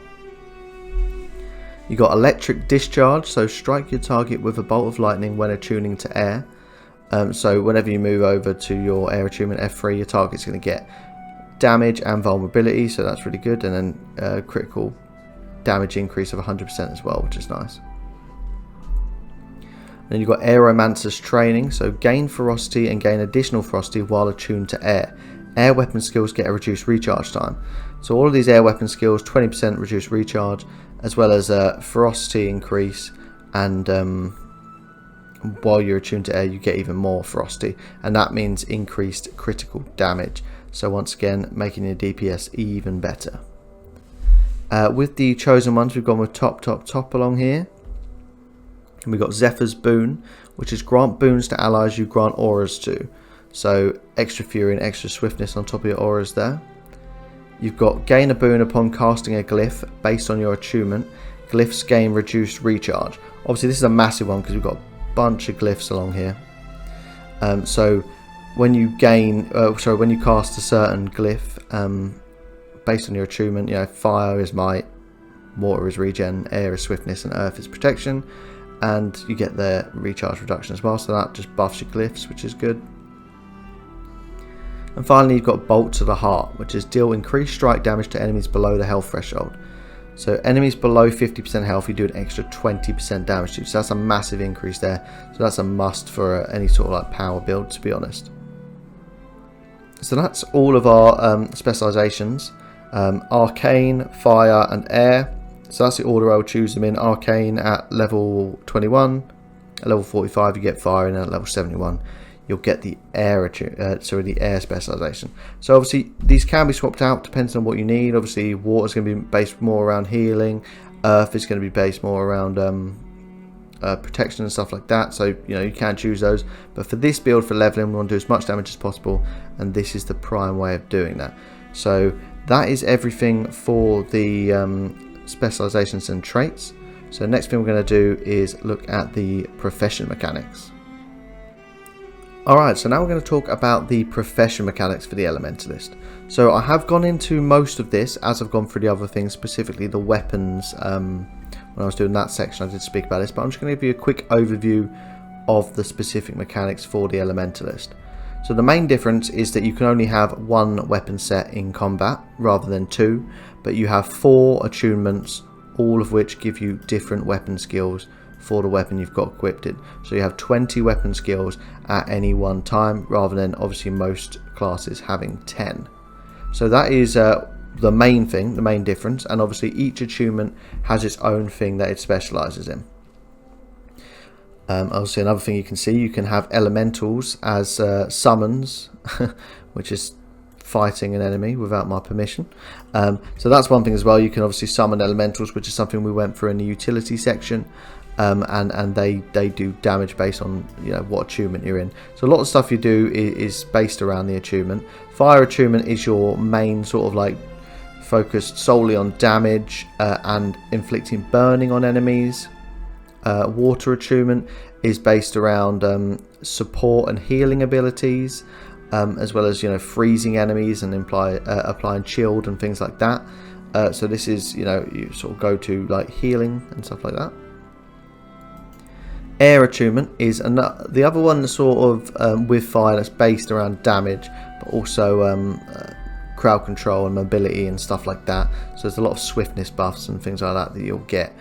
You got Electric Discharge, so strike your target with a bolt of lightning when attuning to air. So whenever you move over to your air attunement F3, your target's going to get damage and vulnerability, so that's really good. And then critical damage increase of 100% as well, which is nice. Then you've got Aeromancer's Training, so gain ferocity and gain additional ferocity while attuned to air. Air weapon skills get a reduced recharge time. So all of these air weapon skills, 20% reduced recharge, as well as ferocity increase, and while you're attuned to air you get even more ferocity, and that means increased critical damage. So once again, making your DPS even better. With the chosen ones, we've gone with top along here. And we've got Zephyr's Boon, which is grant boons to allies you grant auras to. So extra fury and extra swiftness on top of your auras there. You've got gain a boon upon casting a glyph based on your attunement. Glyphs gain reduced recharge. Obviously this is a massive one because we've got a bunch of glyphs along here. So when you when you cast a certain glyph based on your attunement, fire is might, water is regen, air is swiftness, and earth is protection. And you get the recharge reduction as well, so that just buffs your glyphs, which is good. And finally, you've got Bolt to the Heart, which is deal increased strike damage to enemies below the health threshold. So enemies below 50% health, you do an extra 20% damage to. So that's a massive increase there. So that's a must for any sort of power build, to be honest. So that's all of our specializations: arcane, fire, and air. So that's the order I'll choose them in. Arcane at level 21, at level 45 you get fire, and at level 71 you'll get the air specialization. So obviously these can be swapped out depending on what you need. Obviously water is going to be based more around healing, earth is going to be based more around protection and stuff like that, so you can choose those. But for this build, for leveling, we want to do as much damage as possible, and this is the prime way of doing that. So that is everything for the specializations and traits. So next thing we're going to do is look at the profession mechanics. Alright, so now we're going to talk about the profession mechanics for the Elementalist. So I have gone into most of this as I've gone through the other things, specifically the weapons. When I was doing that section I did speak about this, but I'm just going to give you a quick overview of the specific mechanics for the Elementalist. So the main difference is that you can only have one weapon set in combat rather than two, but you have 4 attunements, all of which give you different weapon skills for the weapon you've got equipped in. So you have 20 weapon skills at any one time, rather than obviously most classes having 10. So that is the main thing, the main difference, and obviously each attunement has its own thing that it specializes in. Obviously another thing you can see, you can have elementals as summons, which is fighting an enemy without my permission. So that's one thing as well. You can obviously summon elementals, which is something we went through in the utility section. And they do damage based on what attunement you're in. So a lot of stuff you do is based around the attunement. Fire attunement is your main sort of like focused solely on damage and inflicting burning on enemies. Water attunement is based around support and healing abilities, as well as freezing enemies and applying shield and things like that. So this is you sort of go to like healing and stuff like that. Air attunement is the other one that's sort of with fire, that's based around damage, but also crowd control and mobility and stuff like that. So there's a lot of swiftness buffs and things like that you'll get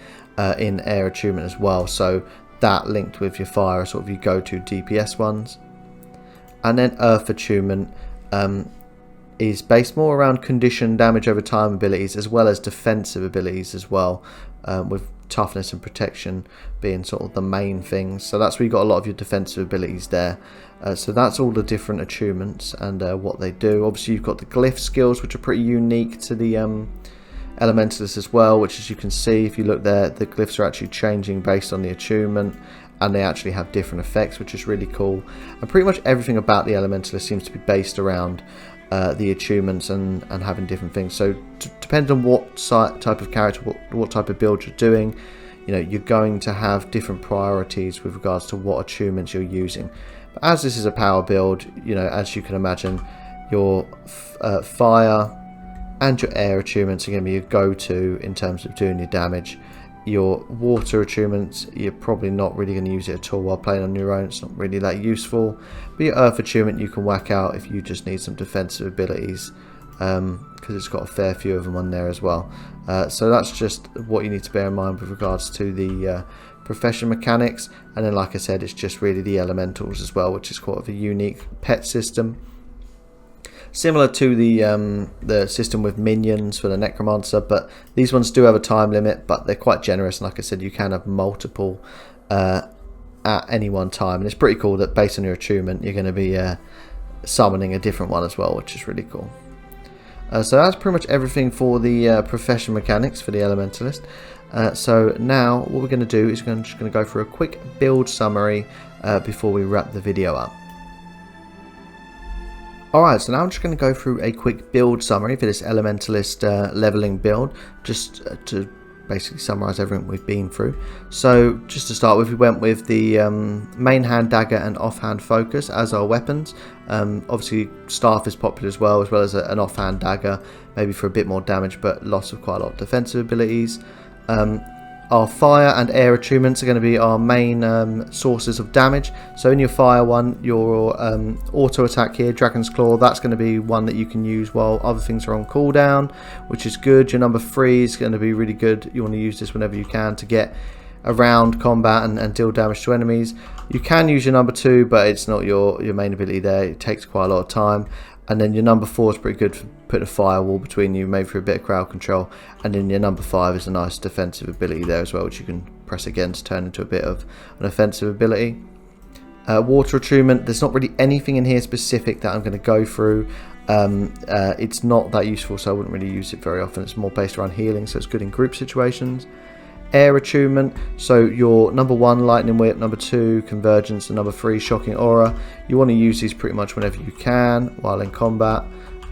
in air attunement as well. So that linked with your fire are sort of your go-to DPS ones. And then earth attunement is based more around condition, damage over time abilities, as well as defensive abilities as well, with toughness and protection being sort of the main things. So that's where you got a lot of your defensive abilities there. So that's all the different attunements and what they do. Obviously you've got the glyph skills, which are pretty unique to the Elementalist as well, which, as you can see if you look there, the glyphs are actually changing based on the attunement, and they actually have different effects, which is really cool. And pretty much everything about the Elementalist seems to be based around the attunements and having different things. So depends on what type of character, what type of build you're doing, you're going to have different priorities with regards to what attunements you're using. But as this is a power build, as you can imagine, your fire and your air attunements are going to be your go-to in terms of doing your damage. Your water attunements, you're probably not really going to use it at all while playing on your own. It's not really that useful. But your earth attunement you can whack out if you just need some defensive abilities, because it's got a fair few of them on there as well. So that's just what you need to bear in mind with regards to the profession mechanics. And then, like I said, it's just really the elementals as well, which is quite of a unique pet system. Similar to the system with minions for the Necromancer, but these ones do have a time limit, but they're quite generous. And like I said, you can have multiple at any one time. And it's pretty cool that based on your attunement, you're going to be summoning a different one as well, which is really cool. So that's pretty much everything for the profession mechanics for the Elementalist. So now what we're going to do is just going to go through a quick build summary before we wrap the video up. Alright, so now I'm just going to go through a quick build summary for this Elementalist leveling build, just to basically summarise everything we've been through. So just to start with, we went with the main hand dagger and offhand focus as our weapons. Obviously staff is popular as well as an offhand dagger, maybe for a bit more damage but loss of quite a lot of defensive abilities. Our fire and air attunements are going to be our main sources of damage. So in your fire one, your auto attack here, Dragon's Claw, that's going to be one that you can use while other things are on cooldown, which is good. Your number 3 is going to be really good. You want to use this whenever you can to get around combat and deal damage to enemies. You can use your number 2, but it's not your main ability there. It takes quite a lot of time. And then your number 4 is pretty good for putting a firewall between you, maybe for a bit of crowd control. And then your number 5 is a nice defensive ability there as well, which you can press again to turn into a bit of an offensive ability. Water attunement, there's not really anything in here specific that I'm going to go through. It's not that useful, so I wouldn't really use it very often. It's more based around healing, so it's good in group situations. Air attunement, so your number 1 lightning whip, number 2 convergence, and number 3 shocking aura. You want to use these pretty much whenever you can while in combat,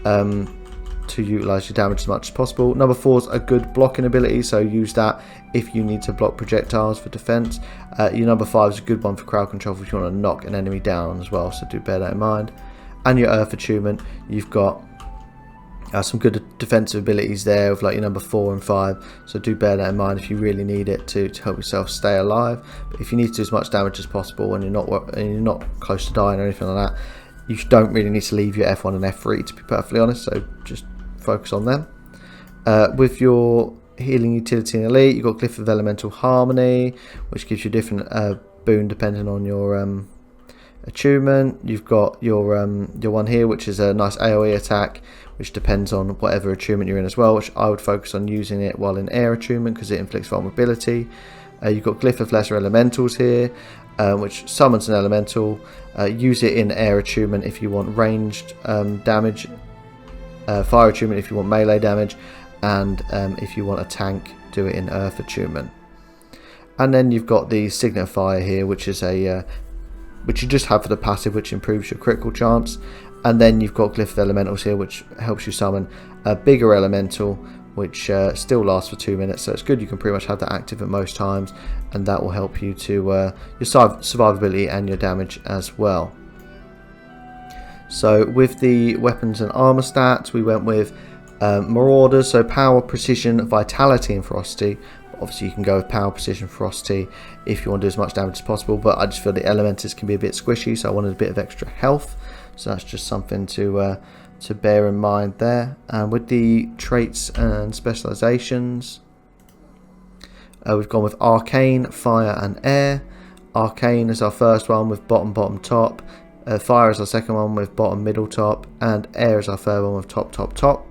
to utilize your damage as much as possible. Number 4 is a good blocking ability, so use that if you need to block projectiles for defense. Your number 5 is a good one for crowd control if you want to knock an enemy down as well, so do bear that in mind. And your earth attunement, you've got some good defensive abilities there with like your number 4 and 5, so do bear that in mind if you really need it to help yourself stay alive. But if you need to do as much damage as possible and you're not close to dying or anything like that, you don't really need to leave your F1 and F3, to be perfectly honest, so just focus on them. With your healing utility and elite, you've got Glyph of Elemental Harmony, which gives you different boon depending on your attunement. You've got your one here, which is a nice AoE attack, which depends on whatever attunement you're in as well, which I would focus on using it while in air attunement because it inflicts vulnerability. You've got Glyph of Lesser Elementals here, which summons an elemental. Use it in air attunement if you want ranged damage, fire attunement if you want melee damage, and if you want a tank, do it in earth attunement. And then you've got the Signet of Fire here, which is a which you just have for the passive, which improves your critical chance. And then you've got Glyph of Elementals here, which helps you summon a bigger elemental, which still lasts for 2 minutes, so it's good. You can pretty much have that active at most times, and that will help you to your survivability and your damage as well. So with the weapons and armor stats, we went with Marauders, so power, precision, vitality, and ferocity. Obviously you can go with power, precision, ferocity if you want to do as much damage as possible, but I just feel the elementals can be a bit squishy, so I wanted a bit of extra health, so that's just something to bear in mind there. And with the traits and specializations, we've gone with Arcane, Fire and Air. Arcane is our first one with bottom, bottom, top. Fire is our second one with bottom, middle, top. And Air is our third one with top, top, top.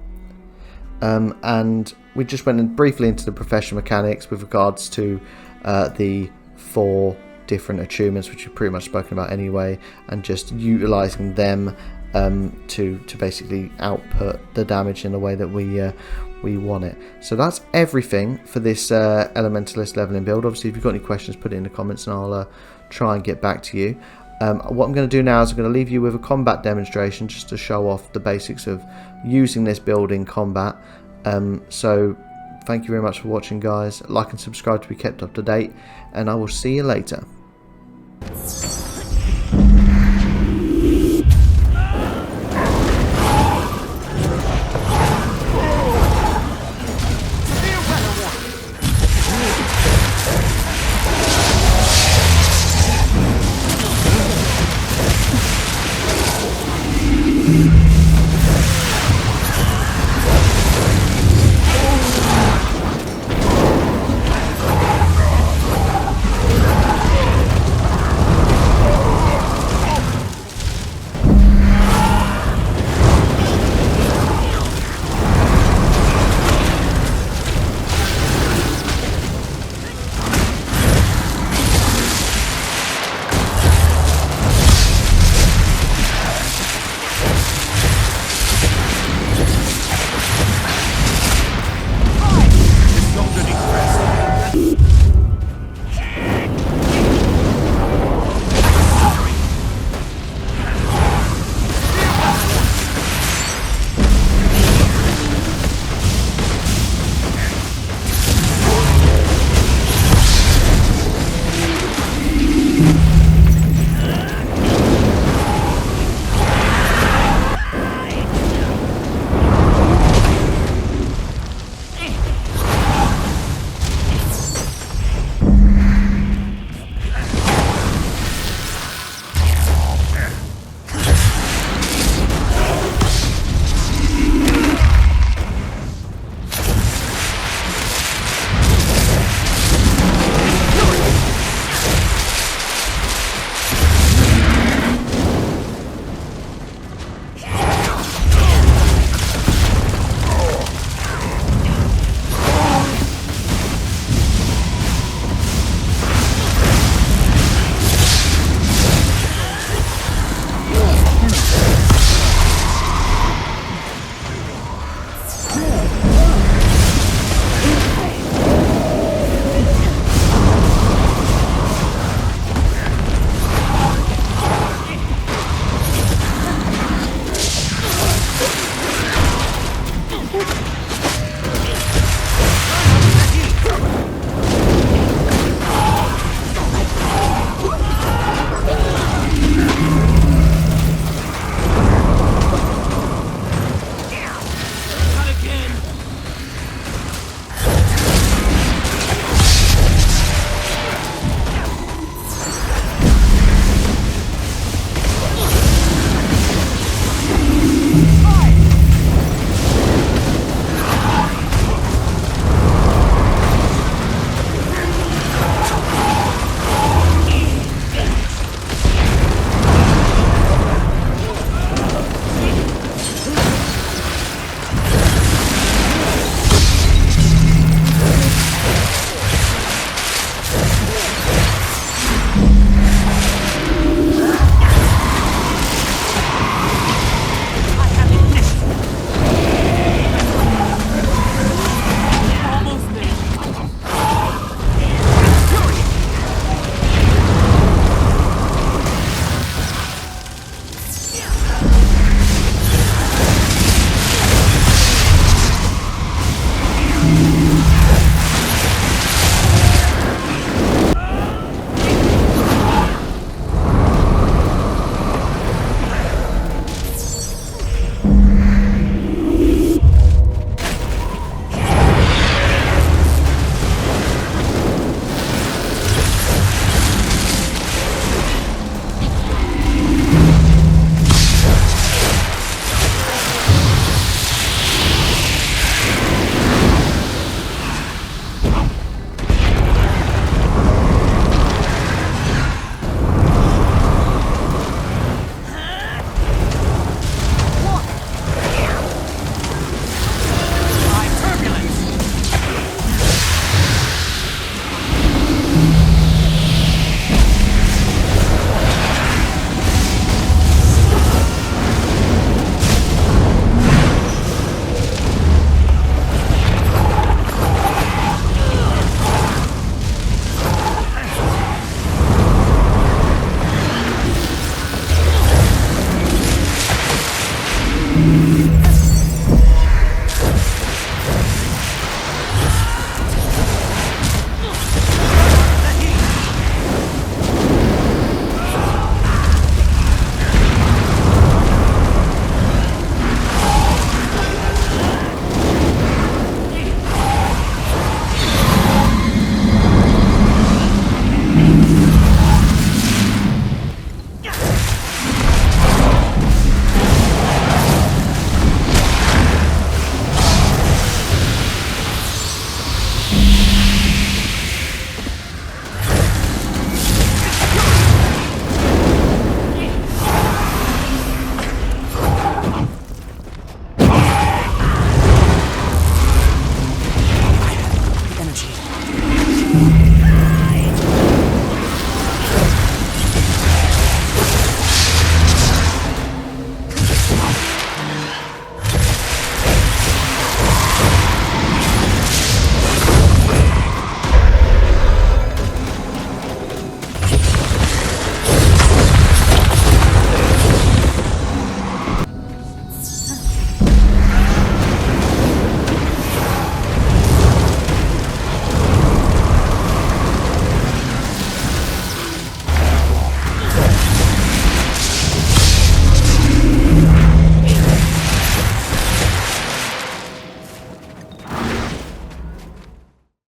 And we just went in briefly into the professional mechanics with regards to the 4 different attunements, which we've pretty much spoken about anyway, and just utilizing them to basically output the damage in the way that we want it. So that's everything for this Elementalist leveling build. Obviously, if you've got any questions, put it in the comments and I'll try and get back to you. What I'm going to do now is I'm going to leave you with a combat demonstration just to show off the basics of using this build in combat. So thank you very much for watching, guys. Like and subscribe to be kept up to date, and I will see you later.